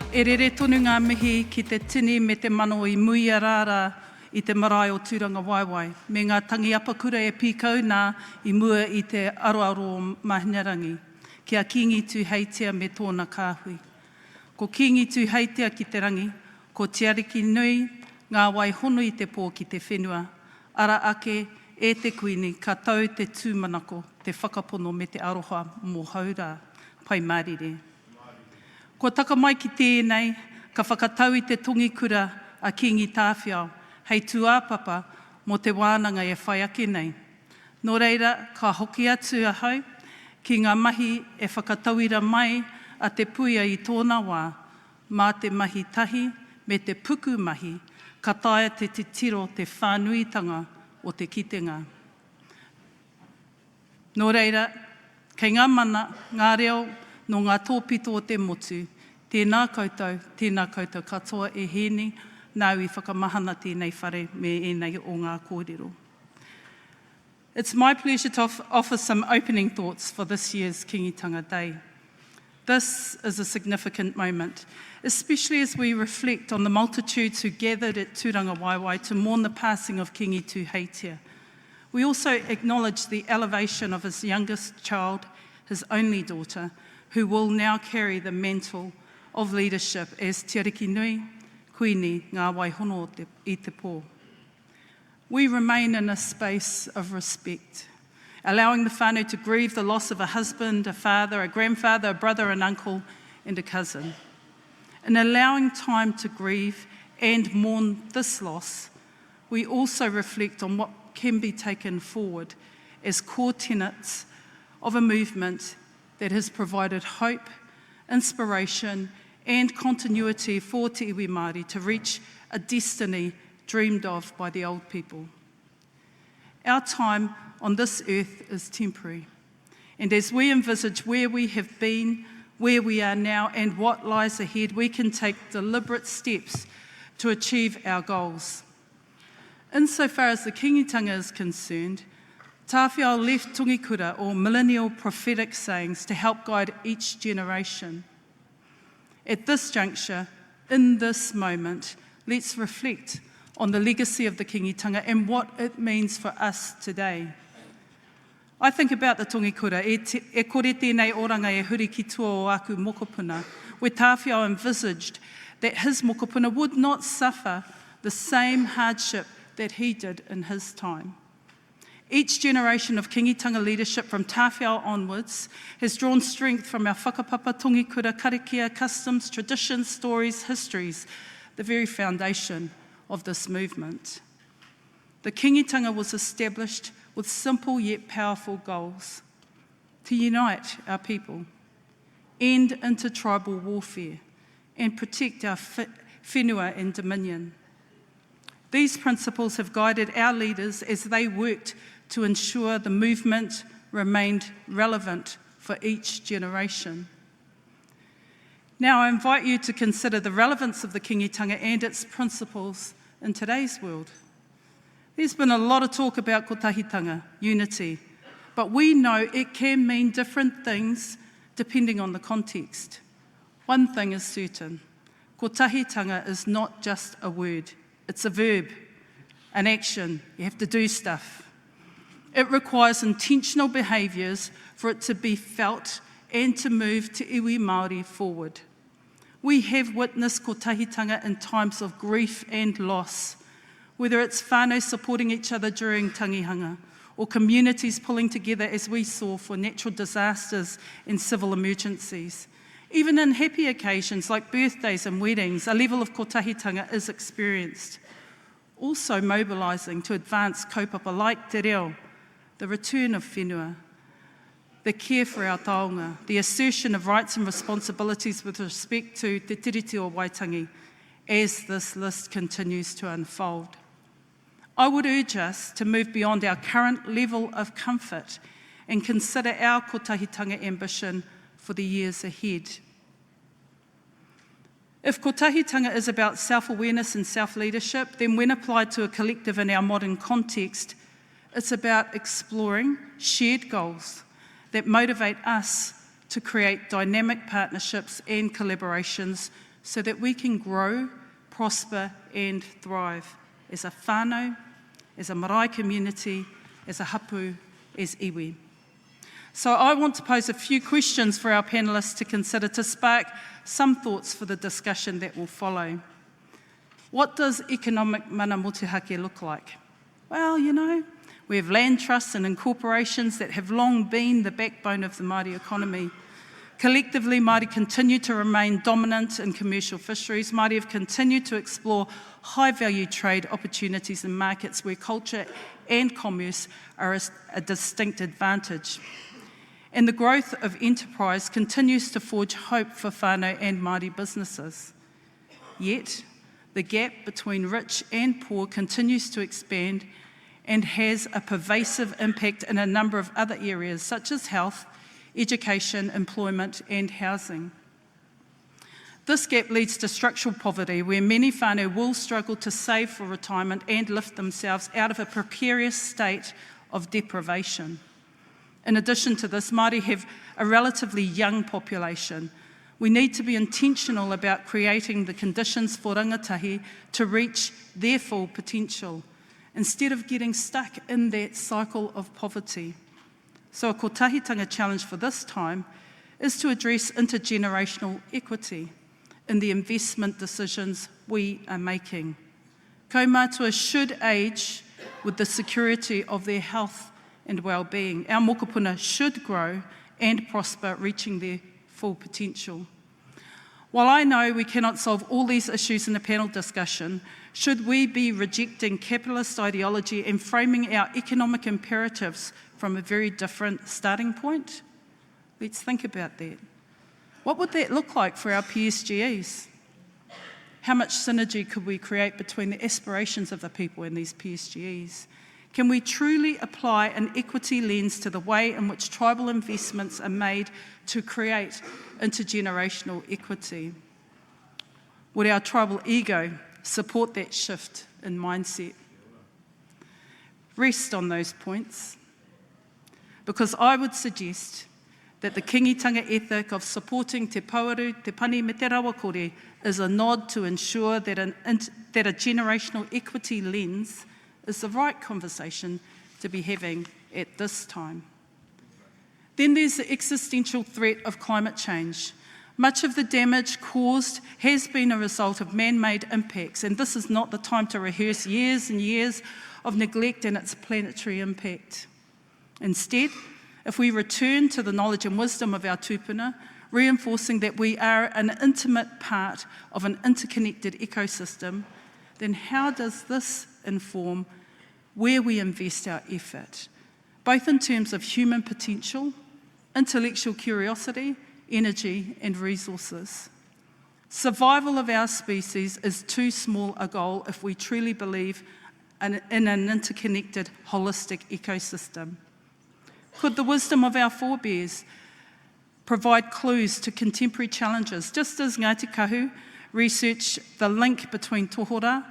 E rere tonu ngā mihi ki te tini me te mano i muia rāra i te marae o tūranga waiwai. Me ngā tangi apakura e pīkau nā i mua i te aroaro o Mahinarangi. Kia kingitu heitia me tōna kāhui. Ko kingitu heitia ki te rangi, ko te ariki nui, ngā wai hono i te pō ki te whenua. Ara ake e te kuini ka tau te tūmanako, te whakapono me te aroha mō haura. Pai mārire. Ko taka mai ki tēnei, ka whakatau i te tongi kura a Kingi Tāwhiao, hei tuāpapa mō te wānanga e whai ake nei. Nō reira, ka hoki atu ahau, ki ngā mahi e whakatauira mai a te puia i tōna wā, mā te mahi tahi me te puku mahi, ka taia te tiro te whānuitanga o te kitenga. Nō reira, kei ngā mana, ngā reo, no ngā tōpito o te motu, tēnā koutou katoa e hēni, nau i whakamahana tēnei whare me ēnei o ngā kōrero. It's my pleasure to offer some opening thoughts for this year's Kiingitanga Day. This is a significant moment, especially as we reflect on the multitudes who gathered at Tūranga Waiwai to mourn the passing of Kingi Heitia. We also acknowledge the elevation of his youngest child, his only daughter, who will now carry the mantle of leadership as te ariki nui, kuini ngā waihono i te pō. We remain in a space of respect, allowing the whānau to grieve the loss of a husband, a father, a grandfather, a brother, an uncle, and a cousin. In allowing time to grieve and mourn this loss, we also reflect on what can be taken forward as core tenets of a movement that has provided hope, inspiration, and continuity for te iwi Māori to reach a destiny dreamed of by the old people. Our time on this earth is temporary, and as we envisage where we have been, where we are now, and what lies ahead, we can take deliberate steps to achieve our goals. Insofar as the Kiingitanga is concerned, Tāwhiao left tungikura or millennial prophetic sayings to help guide each generation. At this juncture, in this moment, let's reflect on the legacy of the Kiingitanga and what it means for us today. I think about the tungikura, e kore tēnei oranga e huri ki tua o aku mokopuna, where Tāwhiao envisaged that his mokopuna would not suffer the same hardship that he did in his time. Each generation of Kiingitanga leadership from Tāwhiao onwards has drawn strength from our whakapapa, tongikura, karakia, customs, traditions, stories, histories, the very foundation of this movement. The Kiingitanga was established with simple yet powerful goals: to unite our people, end intertribal warfare, and protect our whenua and dominion. These principles have guided our leaders as they worked to ensure the movement remained relevant for each generation. Now I invite you to consider the relevance of the Kiingitanga and its principles in today's world. There's been a lot of talk about Kotahitanga, unity, but we know it can mean different things depending on the context. One thing is certain: Kotahitanga is not just a word, it's a verb, an action. You have to do stuff. It requires intentional behaviours for it to be felt and to move te iwi Māori forward. We have witnessed Kotahitanga in times of grief and loss, whether it's whānau supporting each other during tangihanga, or communities pulling together as we saw for natural disasters and civil emergencies. Even in happy occasions like birthdays and weddings, a level of Kotahitanga is experienced. Also mobilising to advance kaupapa like te reo, the return of whenua, the care for our taonga, the assertion of rights and responsibilities with respect to te tiriti o Waitangi, as this list continues to unfold. I would urge us to move beyond our current level of comfort and consider our Kotahitanga ambition for the years ahead. If Kotahitanga is about self-awareness and self-leadership, then when applied to a collective in our modern context, it's about exploring shared goals that motivate us to create dynamic partnerships and collaborations so that we can grow, prosper and thrive as a whānau, as a marae community, as a hapu, as iwi. So I want to pose a few questions for our panellists to consider to spark some thoughts for the discussion that will follow. What does economic mana motuhake look like? Well, you know, we have land trusts and incorporations that have long been the backbone of the Māori economy. Collectively, Māori continue to remain dominant in commercial fisheries. Māori have continued to explore high-value trade opportunities in markets where culture and commerce are a distinct advantage. And the growth of enterprise continues to forge hope for whānau and Māori businesses. Yet, the gap between rich and poor continues to expand and has a pervasive impact in a number of other areas, such as health, education, employment and housing. This gap leads to structural poverty, where many whānau will struggle to save for retirement and lift themselves out of a precarious state of deprivation. In addition to this, Māori have a relatively young population. We need to be intentional about creating the conditions for rangatahi to reach their full potential, instead of getting stuck in that cycle of poverty. So a Kotahitanga challenge for this time is to address intergenerational equity in the investment decisions we are making. Kaumātua should age with the security of their health and well-being. Our mokopuna should grow and prosper, reaching their full potential. While I know we cannot solve all these issues in a panel discussion, should we be rejecting capitalist ideology and framing our economic imperatives from a very different starting point? Let's think about that. What would that look like for our PSGEs? How much synergy could we create between the aspirations of the people and these PSGEs? Can we truly apply an equity lens to the way in which tribal investments are made to create intergenerational equity? Would our tribal ego support that shift in mindset? Rest on those points, because I would suggest that the Kiingitanga ethic of supporting te pauaru, te pani me te rawakore is a nod to ensure that a generational equity lens is the right conversation to be having at this time. Then there's the existential threat of climate change. Much of the damage caused has been a result of man-made impacts, and this is not the time to rehearse years and years of neglect and its planetary impact. Instead, if we return to the knowledge and wisdom of our tūpuna, reinforcing that we are an intimate part of an interconnected ecosystem, then how does this inform where we invest our effort, both in terms of human potential, intellectual curiosity, energy and resources? Survival of our species is too small a goal if we truly believe in an interconnected, holistic ecosystem. Could the wisdom of our forebears provide clues to contemporary challenges, just as Ngāti Kahu researched the link between tohora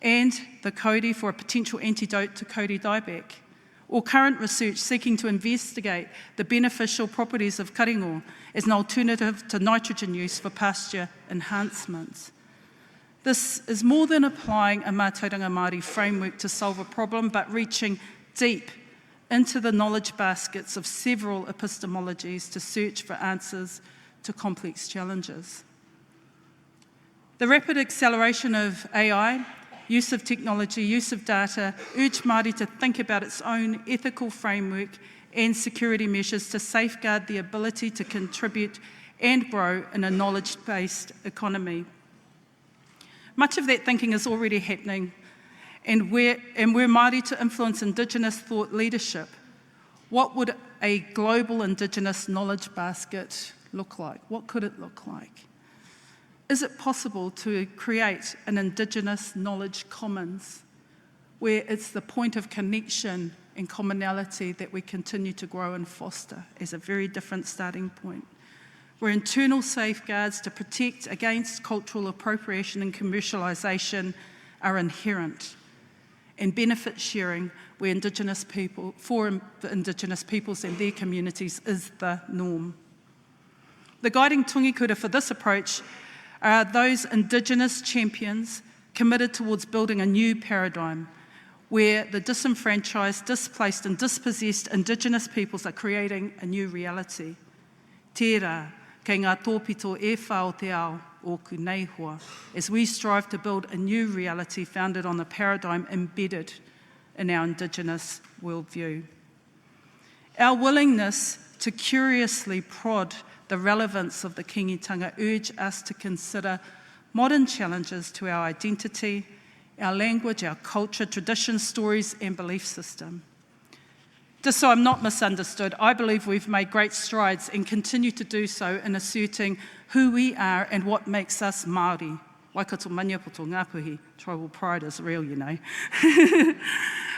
and the kauri for a potential antidote to kauri dieback, or current research seeking to investigate the beneficial properties of karingo as an alternative to nitrogen use for pasture enhancements? This is more than applying a mātauranga Māori framework to solve a problem, but reaching deep into the knowledge baskets of several epistemologies to search for answers to complex challenges. The rapid acceleration of AI, use of technology, use of data, urge Māori to think about its own ethical framework and security measures to safeguard the ability to contribute and grow in a knowledge-based economy. Much of that thinking is already happening, and we're Māori to influence Indigenous thought leadership. What would a global Indigenous knowledge basket look like? What could it look like? Is it possible to create an Indigenous knowledge commons where it's the point of connection and commonality that we continue to grow and foster as a very different starting point, where internal safeguards to protect against cultural appropriation and commercialisation are inherent, and benefit sharing where Indigenous people, for the Indigenous peoples and their communities is the norm. The guiding tungikura for this approach are those Indigenous champions committed towards building a new paradigm where the disenfranchised, displaced and dispossessed Indigenous peoples are creating a new reality. Tērā, kei ngā tōpito e whao te ao o ku nei hoa, as we strive to build a new reality founded on the paradigm embedded in our Indigenous worldview. Our willingness to curiously prod the relevance of the Kiingitanga urge us to consider modern challenges to our identity, our language, our culture, traditions, stories and belief system. Just so I'm not misunderstood, I believe we've made great strides and continue to do so in asserting who we are and what makes us Māori. Waikato maniapoto ngāpuhi, tribal pride is real, you know.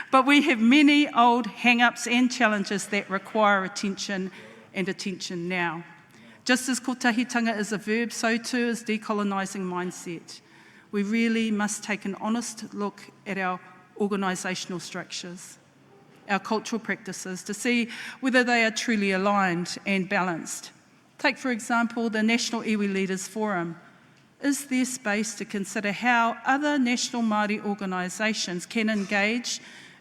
But we have many old hang-ups and challenges that require attention and attention now. Just as kotahitanga is a verb, so too is decolonising mindset. We really must take an honest look at our organisational structures, our cultural practices, to see whether they are truly aligned and balanced. Take, for example, the National Iwi Leaders Forum. Is there space to consider how other national Māori organisations can engage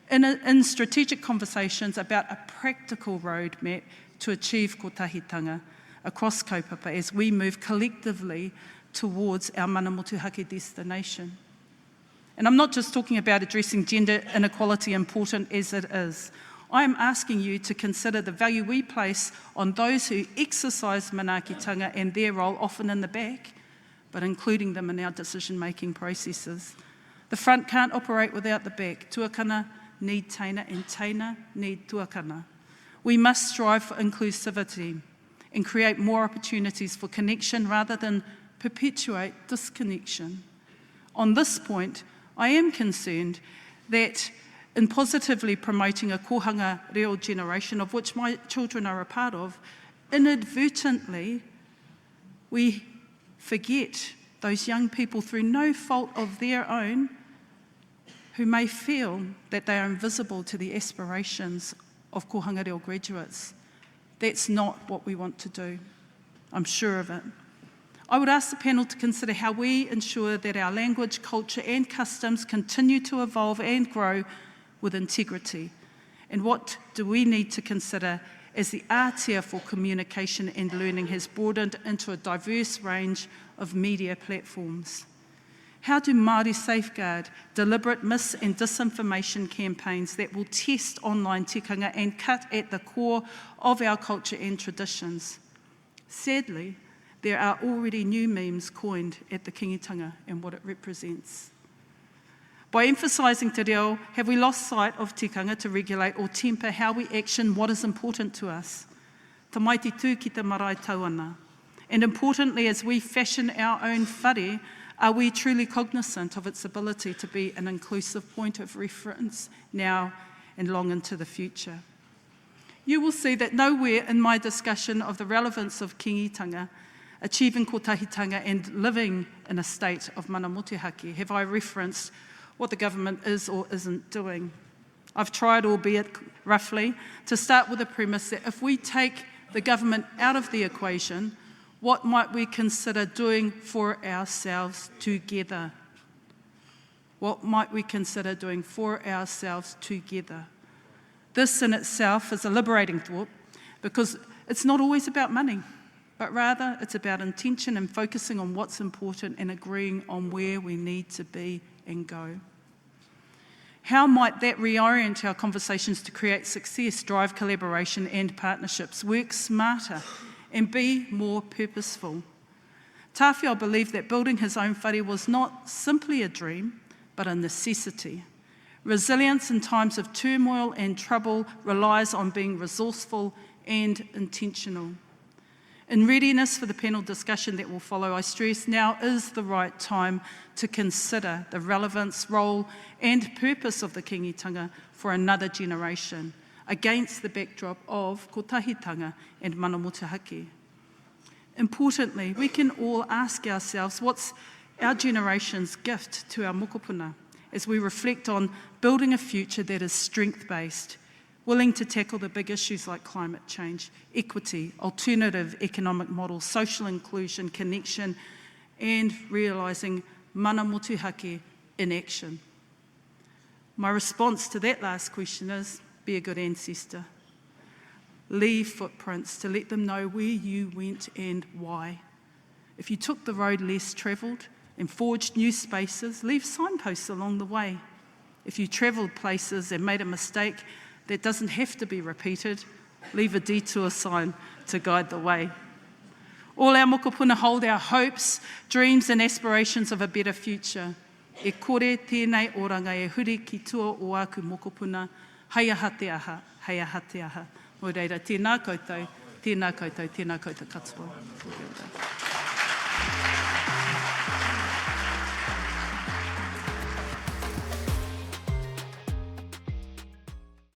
in strategic conversations about a practical roadmap to achieve kotahitanga across kaupapa as we move collectively towards our mana motuhake destination? And I'm not just talking about addressing gender inequality, important as it is. I am asking you to consider the value we place on those who exercise manaakitanga and their role, often in the back, but including them in our decision-making processes. The front can't operate without the back. Tuakana need teina and teina need tuakana. We must strive for inclusivity and create more opportunities for connection rather than perpetuate disconnection. On this point, I am concerned that in positively promoting a kohanga reo generation, of which my children are a part of, inadvertently we forget those young people through no fault of their own who may feel that they are invisible to the aspirations of kohanga reo graduates. That's not what we want to do. I'm sure of it. I would ask the panel to consider how we ensure that our language, culture and customs continue to evolve and grow with integrity. And what do we need to consider as the ātea for communication and learning has broadened into a diverse range of media platforms? How do Māori safeguard deliberate mis- and disinformation campaigns that will test online tikanga and cut at the core of our culture and traditions? Sadly, there are already new memes coined at the Kiingitanga and what it represents. By emphasising te reo, have we lost sight of tikanga to regulate or temper how we action what is important to us? Tamaiti tū ki te marae tauana. And importantly, as we fashion our own whare, are we truly cognizant of its ability to be an inclusive point of reference now and long into the future? You will see that nowhere in my discussion of the relevance of Kiingitanga, achieving kotahitanga and living in a state of mana motuhake have I referenced what the government is or isn't doing. I've tried, albeit roughly, to start with the premise that if we take the government out of the equation, what might we consider doing for ourselves together? What might we consider doing for ourselves together? This in itself is a liberating thought because it's not always about money, but rather it's about intention and focusing on what's important and agreeing on where we need to be and go. How might that reorient our conversations to create success, drive collaboration and partnerships, work smarter and be more purposeful? Tawhiao believed that building his own whare was not simply a dream, but a necessity. Resilience in times of turmoil and trouble relies on being resourceful and intentional. In readiness for the panel discussion that will follow, I stress now is the right time to consider the relevance, role and purpose of the Kiingitanga for another generation against the backdrop of kotahitanga and mana motuhake. Importantly, we can all ask ourselves what's our generation's gift to our mokopuna as we reflect on building a future that is strength-based, willing to tackle the big issues like climate change, equity, alternative economic models, social inclusion, connection, and realising mana motuhake in action. My response to that last question is, be a good ancestor. Leave footprints to let them know where you went and why. If you took the road less travelled and forged new spaces, leave signposts along the way. If you travelled places and made a mistake that doesn't have to be repeated, leave a detour sign to guide the way. All our mokopuna hold our hopes, dreams and aspirations of a better future. E kore tēnei oranga e huri ki tua o aku mokopuna, hei aha te aha, hei aha te aha. Mo reira, tēnā koutou, tēnā koutou, tēnā koutou katoa.